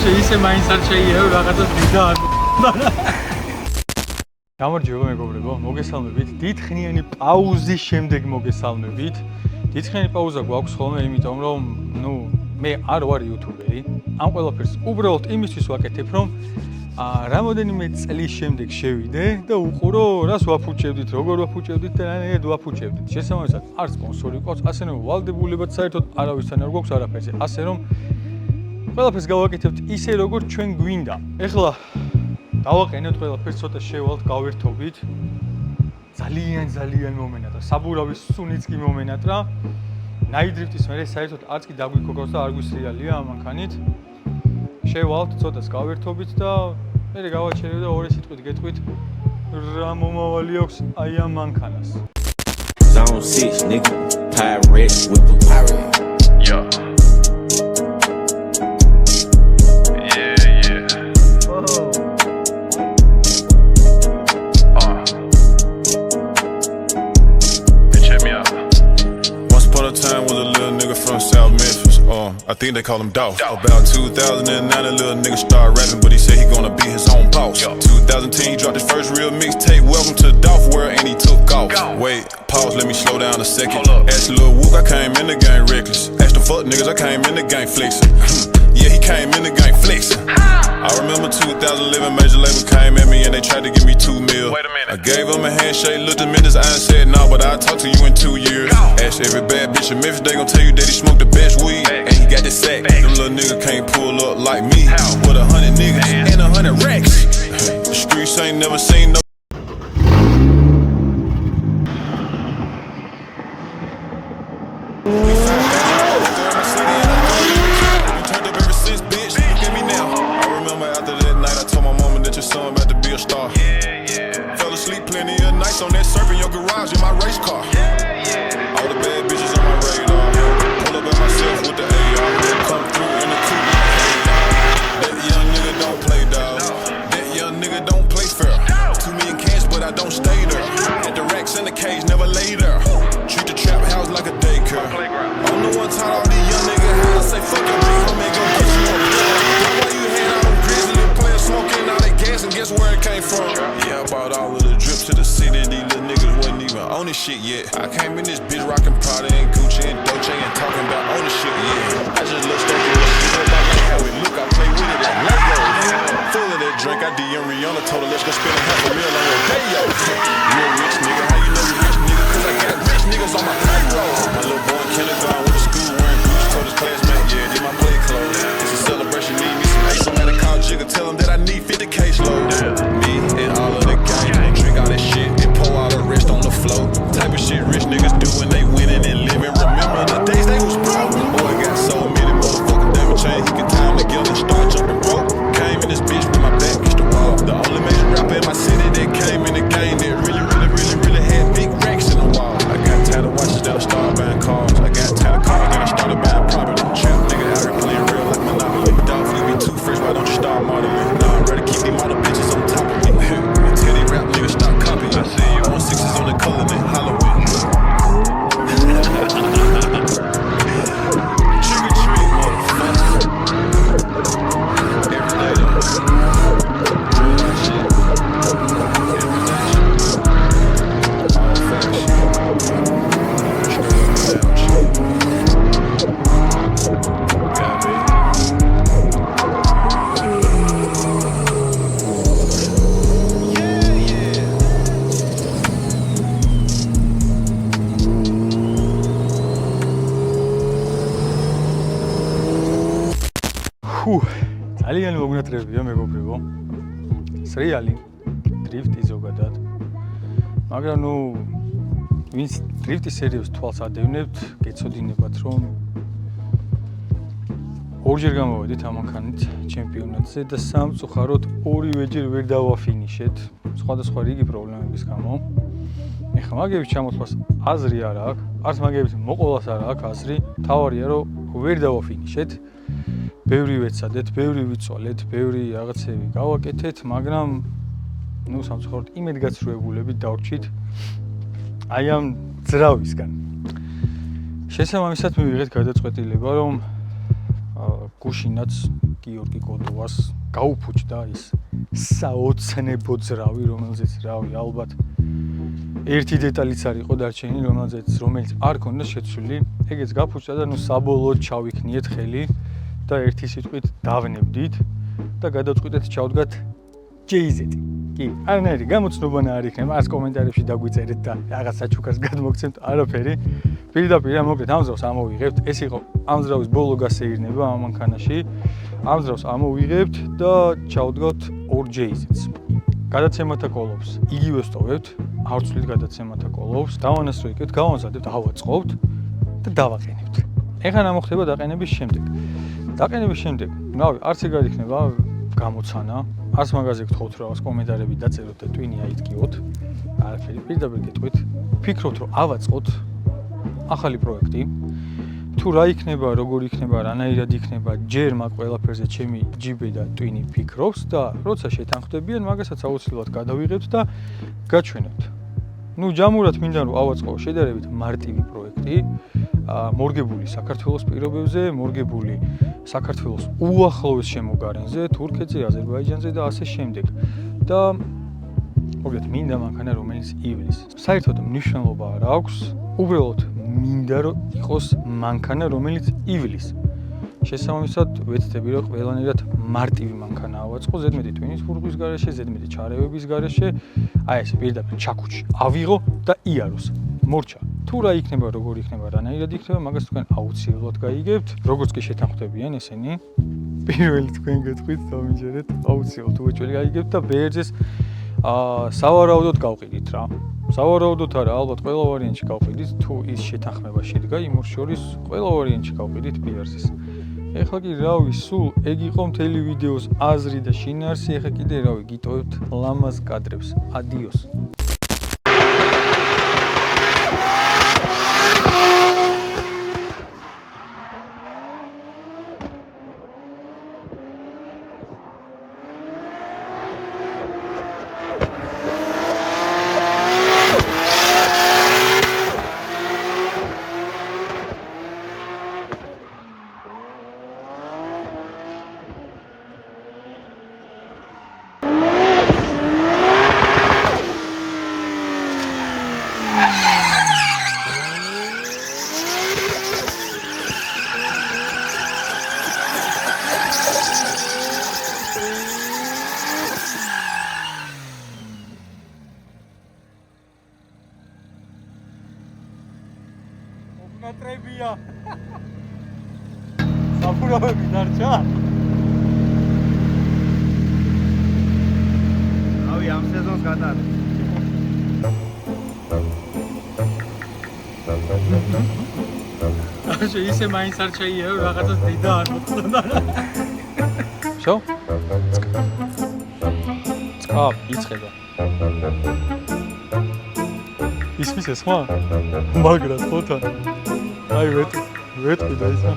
ისე მაინც არ შეიძლება რაღაცა დიდა გამარჯობა მეგობრებო, მოგესალმებით. დიდხნიანი პაუზის შემდეგ მოგესალმებით. დიდხნიანი პაუზა გვაქვს ხოლმე, იმიტომ რომ, მე არ ვარ იუთუბერი. ამ ყველაფერს უბრალოდ იმისთვის ვაკეთებ, რომ რამოდენიმე წლის შემდეგ შევიდე და უყურო, რას ვაფუჭებდით, როგორ ვაფუჭებდით და რანაირად ვაფუჭებდით. შესაბამისად, არ სპონსორი ყავს, ასე რომ ვალდებულებად საერთოდ არავისთან არ გვაქვს არაფერზე. ასე რომ ყველაფერს გავაკეთებთ ისე, როგორც ჩვენ გვინდა. ეხლა დავაყენოთ ყველაფერს, ცოტა შევალთ, გავერთობით. ძალიან მომენატრა. საბურავის სუნიც კი მომენატრა. ნაიდრიფტის მერე საერთოდ არც კი დაგვიქოგავს და არ გვისრიალია ამ მანქანით. შევალთ, ცოტას გავერთობით და მერე გავაჩერებ და ორი სიტყვით გეტყვით რა მომავალი აქვს აი ამ მანქანას. Zone 6 nigga, pirate with the pirate. Yo. I think they call him Dolph. About 2009, a little nigga started rapping, but he said he gonna be his own boss. 2010, he dropped his first real mixtape, Welcome to the Dolph World, and he took off. Wait, pause, let me slow down a second. Asked Lil Wook, I came in the game reckless. Asked the fuck niggas, I came in the game flexing. Yeah, he came in the game flexing. I remember 2011, major label came at me and they tried to give me $2 million. Wait a minute. I gave him a handshake, looked him in his eye and said, nah, but I'll talk to you in 2 years. Asked every bad bitch in Memphis, they gon' tell you that he smoked the best weed. And he got the sack. Them little niggas can't pull up like me. With 100 niggas and 100 racks. The streets ain't never seen no. On that surf in your garage in my race car. All the bad bitches on my radar. Pull up at myself with the AR. Come through in the coupe. That young nigga don't play dog. That young nigga don't play fair. 2 million cash, but I don't stay there. At the racks in the cage, never lay there. Treat the trap house like a daycare. I'm the one taught all these young niggas how to say fuck your big homie, go get you a blood. Why you had all them grizzly players smoking all that gas and guess where it came from? Yeah, I bought all of the drip to the city. These little niggas wasn't even on this shit yet. I came in this bitch rockin' Prada and Gucci and Dolce and talking about ownership, yeah. I just look stupid with shit up like how it look. I play with it like Legos. Full of that drink, I DM Rihanna, told her let's go spend $500,000 on your day, yo. You a rich nigga, how you know you rich nigga? Cause I got rich niggas on my payroll. My little boy in kindergarten went to school wearing Gucci, told his classmate, yeah, did my play clothes. It's a celebration, need me some ice. I'm at a call jigger, tell him that I need 50 caseload. Me and all of the gang, drink all that shit and pour all the rest on the floor. Type of shit rich niggas do when they winning and living. Remember the days they was broke. Boy got so many motherfucking diamond chains, he could tie them together and start jumping rope. Came in this bitch with my back against the wall. The only major rapper in my city that came in the game that really had big racks in the wall. I got tired of watches that I started buying cars. I got tired of cars that I started buying property. Trap nigga out here playing real like Monopoly. Dolph, you be too fresh, why don't you start modeling? Nah, I'd rather keep these model bitches on top of me. Tell these rap niggas stop copying. I see you on 6s on the color than Halloween. Trick or treat, motherfucker. Every night on shit. ძალიან მოგნატრებია მეგობრებო. სრიალი დრიფტი ზოგადად. მაგრამ ვინც დრიფტის სერიებს თვალს ადევნებთ, გეცოდინებათ რომ ორჯერ გამოვედით ამ მანქანით ჩემპიონატზე და სამწუხაროდ ორივეჯერ ვერ დავაფინიშეთ სხვადასხვა რიგი პრობლემების გამო. ეხლა მაგებით ჩამოთვლას აზრი არ აქვს, არც მაგებით მოყოლას არ აქვს აზრი. თავარია რომ ვერ დავაფინიშეთ. ბევრი ვეცადეთ, ბევრი ვიწვალეთ, ბევრი რაღაცები გავაკეთეთ, მაგრამ სამწუხაროდ იმედგაცრუებულებით დავრჩით აი ამ ძრავისგან. შესაბამისად მივიღეთ გადაწყვეტილება, რომ გუშინაც გიორგი კოდოვას გაუფუჭდა ის საოცნებო ძრავი, რომელზეც რავი, ალბათ ერთი დეტალიც არ იყო დარჩენილი, რომელიც არ ქონდა შეცვლილი. ეგეც გაფუჭდა და ნუ საბოლოოდ ჩავიქნიეთ ხელი და ერთი სიტყვით დავნებდით და გადავწყვიტეთ ჩავდგათ ჯეიზეტი. კი, არანაირი გამოცნობა არ იქნება, არც კომენტარებში დაგვიწერეთ და რაღაც საჩუქარს გადმოგცემთ, არაფერი. პირდაპირ მოკლედ ამ ძრავს ამოვიღებთ. ეს იყო ამ ძრავის ბოლო გასეირნება ამ მანქანაში. ამ ძრავს ამოვიღებთ და ჩავდგოთ ორ ჯეიზეტს. გადაცემათა კოლოფს იგივე ვსტოვებთ, არ ვცვლით გადაცემათა კოლოფს, დავანასროებთ, გავამზადებთ, ავაწყობთ და დავაყენებთ. ეხლა რა მოხდება დაყენების შემდეგ? დაყენების შემდეგ, რავი, არც ეგ არ იქნება გამოცანა, არც მაგაზე გთხოვთ რომ რაღაც კომენტარები დაწეროთ და ტვინი აიდგიოთ. არაფერი, პირდაპირ გეტყვით. ფიქრობთ რომ ავაწყოთ ახალი პროექტი. თუ რა იქნება, როგორ იქნება, რანაირად იქნება, ჯერ მაგ ყველაფერზე ჩემი ჯიბე და ტვინი ფიქრობს და როცა შეთანხმდებიან, მაგასაც აუცილებლად გადავიღებთ და გაჩვენებთ. ნუ ჯამურად მინდა რომ ავაწყო შედარებით მარტივი პროექტი, მორგებული საქართველოს პირობებზე, მორგებული საქართველოს უახლოეს შემოგარენზე, თურქეთზე, აზერბაიჯანზე და ასე შემდეგ. და მოკლედ მინდა მანქანა, რომელიც ივლის. საერთოდ მნიშვნელობა არ აქვს, უბრალოდ მინდა რომ იყოს მანქანა, რომელიც ივლის. შესაბამისად, ვეცდები რომ ყველანაირად მარტივი მანქანა ავაწყო, ზედმეტი ტვინის ფურღვის გარეშე, ზედმეტი ჩარევების გარეშე, აი ეს პირდაპირ ჩაქუჩი ავიღო და იაროს. მორჩა. თუ რა იქნება, როგორ იქნება, რანაირად იქნება, მაგას თქვენ აუცილებლად გაიგებთ. როგორც კი შეთანხმდებიან ესენი, პირველი თქვენ გეტყვით, დამიჯერეთ, აუცილებლად უეჭველი გაიგებთ და ბერძეს სავარაუდოდ გავყიდით რა. სავარაუდოდ არა, ალბათ ყველა ვარიანტში გავყიდით, თუ ის შეთანხმება შედგა იმ ორ შორის, ყველა ვარიანტში გავყიდით ბიარზის. ეხლა კი რავი, სულ ეგ იყო მთელი ვიდეოს აზრი და შინაარსი, ეხლა კიდე რავი, გიტოვებთ ლამაზ კადრებს. ადიოს. მეტრებია. საფურავები დარჩა? ავი ამ სეზონს გადაარჩა. ასე ისე მაინც არ შეიძლება რაღაცას დიდა არ მოხდა. შო? წყაბ იწყება. ისმის ეს ხმა? მაგრად ხოთა. აი ვეტყვი და ისა.